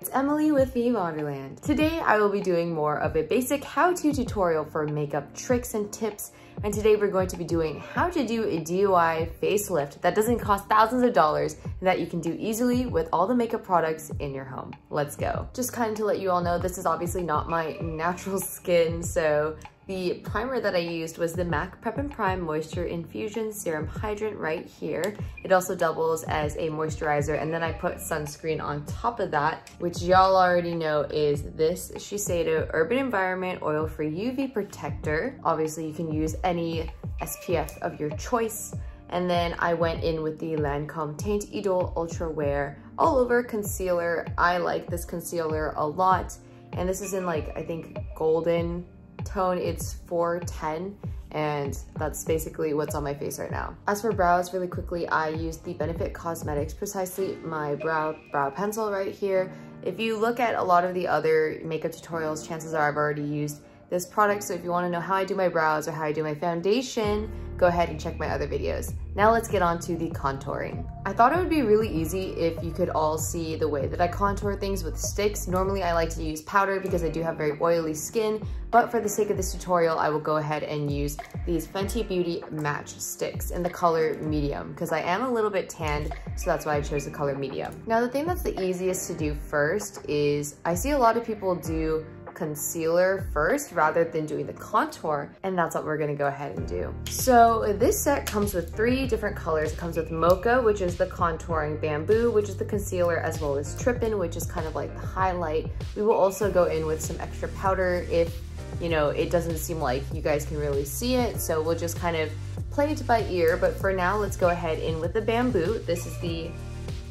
It's Emily with veevonderland. Today I will be doing more of a basic how-to tutorial for makeup tricks and tips, and today we're going to be doing how to do a DIY facelift that doesn't cost thousands of dollars and that you can do easily with all the makeup products in your home. Let's go. Just kind of to let you all know, this is obviously not my natural skin, so the primer that I used was the MAC Prep and Prime Moisture Infusion Serum Hydrant right here. It also doubles as a moisturizer, and then I put sunscreen on top of that, which y'all already know is this Shiseido Urban Environment Oil-Free UV Protector. Obviously, you can use any SPF of your choice. And then I went in with the Lancome Teint Idole Ultra Wear All Over Concealer. I like this concealer a lot. And this is in like, I think, golden tone. It's 410, and that's basically what's on my face right now. As for brows, really quickly, I used the Benefit Cosmetics Precisely My Brow Pencil right here. If you look at a lot of the other makeup tutorials, chances are I've already used this product, so if you want to know how I do my brows or how I do my foundation, go ahead and check my other videos. Now let's get on to the contouring. I thought it would be really easy if you could all see the way that I contour things with sticks. Normally I like to use powder because I do have very oily skin, but for the sake of this tutorial, I will go ahead and use these Fenty Beauty Match Sticks in the color medium because I am a little bit tanned, so that's why I chose the color medium. Now the thing that's the easiest to do first is I see a lot of people do concealer first rather than doing the contour, and that's what we're gonna go ahead and do. So this set comes with 3 different colors. It comes with Mocha, which is the contouring, Bamboo, which is the concealer, as well as Trippin', which is kind of like the highlight. We will also go in with some extra powder if, you know, it doesn't seem like you guys can really see it, so we'll just kind of play it by ear. But for now, let's go ahead in with the Bamboo. This is the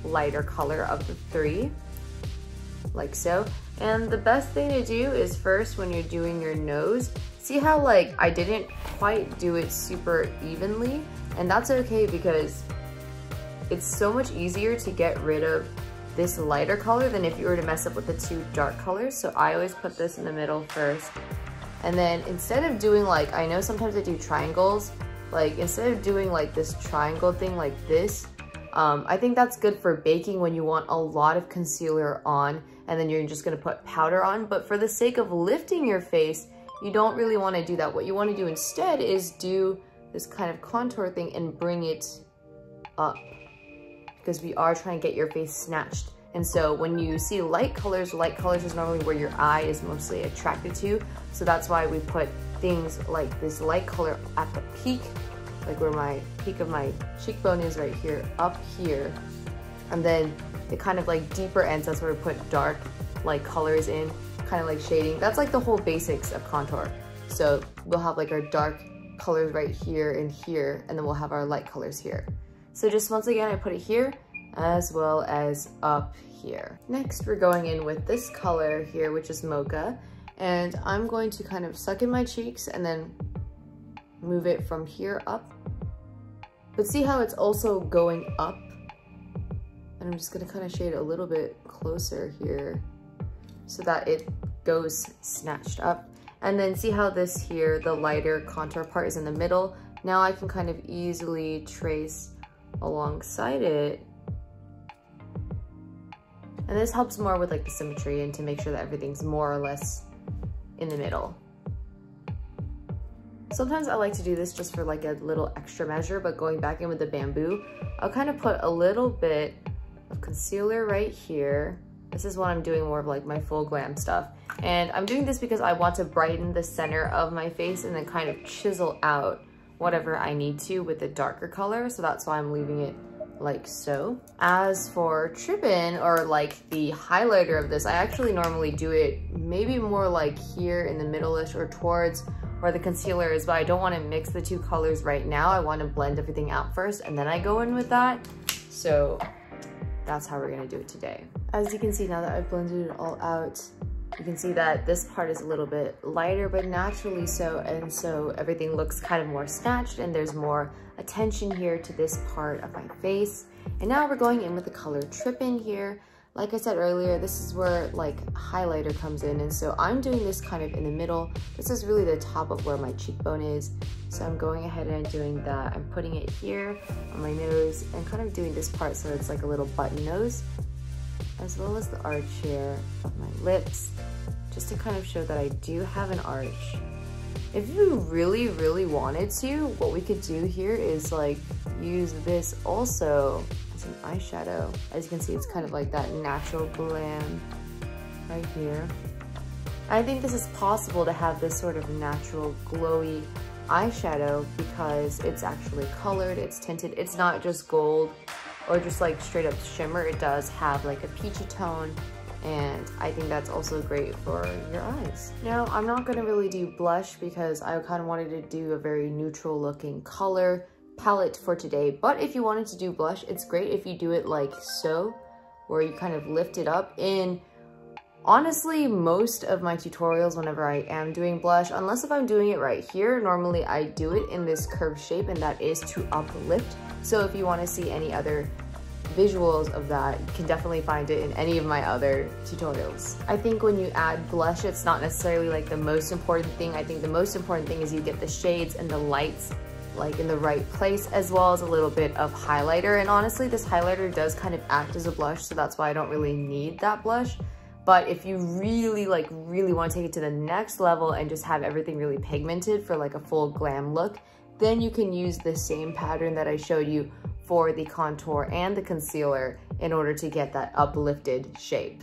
lighter color of the 3, like so. And the best thing to do is first, when you're doing your nose, see how like I didn't quite do it super evenly, and that's okay because it's so much easier to get rid of this lighter color than if you were to mess up with the 2 dark colors. So I always put this in the middle first, and then instead of doing like, I know sometimes I do triangles, like instead of doing like this triangle thing like this, I think that's good for baking when you want a lot of concealer on and then you're just gonna put powder on. But for the sake of lifting your face, you don't really wanna do that. What you wanna do instead is do this kind of contour thing and bring it up, because we are trying to get your face snatched. And so when you see light colors is normally where your eye is mostly attracted to. So that's why we put things like this light color at the peak, like where my peak of my cheekbone is right here, up here. And then the kind of like deeper ends, that's where we put dark like colors in, kind of like shading. That's like the whole basics of contour. So we'll have like our dark colors right here and here, and then we'll have our light colors here. So just once again, I put it here as well as up here. Next, we're going in with this color here, which is Mocha. And I'm going to kind of suck in my cheeks and then move it from here up. But see how it's also going up? And I'm just gonna kind of shade a little bit closer here so that it goes snatched up. And then see how this here, the lighter contour part, is in the middle. Now I can kind of easily trace alongside it. And this helps more with like the symmetry and to make sure that everything's more or less in the middle. Sometimes I like to do this just for like a little extra measure, but going back in with the Bamboo, I'll kind of put a little bit of concealer right here. This is when I'm doing more of like my full glam stuff. And I'm doing this because I want to brighten the center of my face and then kind of chisel out whatever I need to with the darker color. So that's why I'm leaving it like so. As for Trippin', or like the highlighter of this, I actually normally do it maybe more like here in the middle-ish or towards where the concealer is, but I don't want to mix the 2 colors right now. I want to blend everything out first and then I go in with that. So that's how we're gonna do it today. As you can see, now that I've blended it all out, you can see that this part is a little bit lighter, but naturally so, and so everything looks kind of more snatched and there's more attention here to this part of my face. And now we're going in with the color Trippin' here. Like I said earlier, this is where like highlighter comes in, and so I'm doing this kind of in the middle. This is really the top of where my cheekbone is. So I'm going ahead and doing that. I'm putting it here on my nose and kind of doing this part so it's like a little button nose. as well as the arch here of my lips, just to kind of show that I do have an arch. If you really, really wanted to, what we could do here is like use this also as an eyeshadow. As you can see, it's kind of like that natural glam right here. I think this is possible to have this sort of natural glowy eyeshadow because it's actually colored, it's tinted, it's not just gold or just like straight up shimmer. It does have like a peachy tone, and I think that's also great for your eyes. Now, I'm not gonna really do blush because I kind of wanted to do a very neutral looking color palette for today, but if you wanted to do blush, it's great if you do it like so, where you kind of lift it up. In honestly, most of my tutorials, whenever I am doing blush, unless if I'm doing it right here, normally I do it in this curved shape, and that is to uplift. So if you want to see any other visuals of that, you can definitely find it in any of my other tutorials. I think when you add blush, it's not necessarily like the most important thing. I think the most important thing is you get the shades and the lights like in the right place, as well as a little bit of highlighter. And honestly, this highlighter does kind of act as a blush, so that's why I don't really need that blush. But if you really want to take it to the next level and just have everything really pigmented for like a full glam look, then you can use the same pattern that I showed you for the contour and the concealer in order to get that uplifted shape.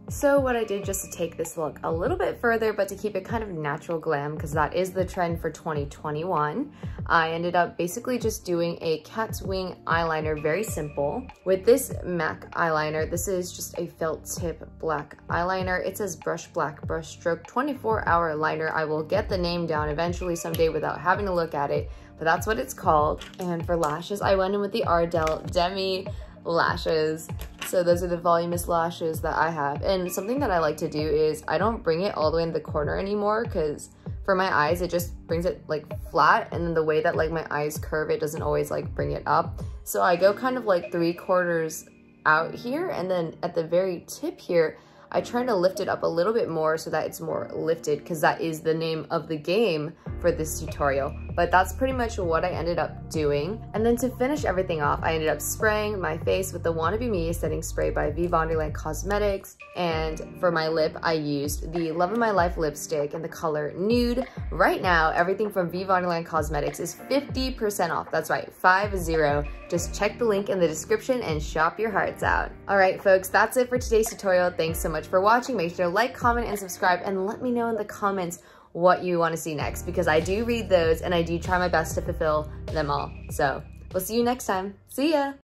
So what I did just to take this look a little bit further, but to keep it kind of natural glam, because that is the trend for 2021, I ended up basically just doing a cat's wing eyeliner, very simple. With this MAC eyeliner, this is just a felt tip black eyeliner. It says brush black brush stroke 24-hour liner. I will get the name down eventually someday without having to look at it, but that's what it's called. And for lashes, I went in with the Ardell Demi lashes. So those are the voluminous lashes that I have. And something that I like to do is I don't bring it all the way in the corner anymore, because for my eyes, it just brings it like flat. And then the way that like my eyes curve, it doesn't always like bring it up. So I go kind of like 3/4 out here. And then at the very tip here, I try to lift it up a little bit more so that it's more lifted, because that is the name of the game for this tutorial. But that's pretty much what I ended up doing. And then to finish everything off, I ended up spraying my face with the Wannabe Me setting spray by veevonderland Cosmetics. And for my lip, I used the Love of My Life lipstick in the color Nude. Right now, everything from veevonderland Cosmetics is 50% off. That's right, 50. Just check the link in the description and shop your hearts out. All right, folks, that's it for today's tutorial. Thanks so much for watching. Make sure to like, comment, and subscribe, and let me know in the comments what you want to see next, because I do read those and I do try my best to fulfill them all. So we'll see you next time. See ya!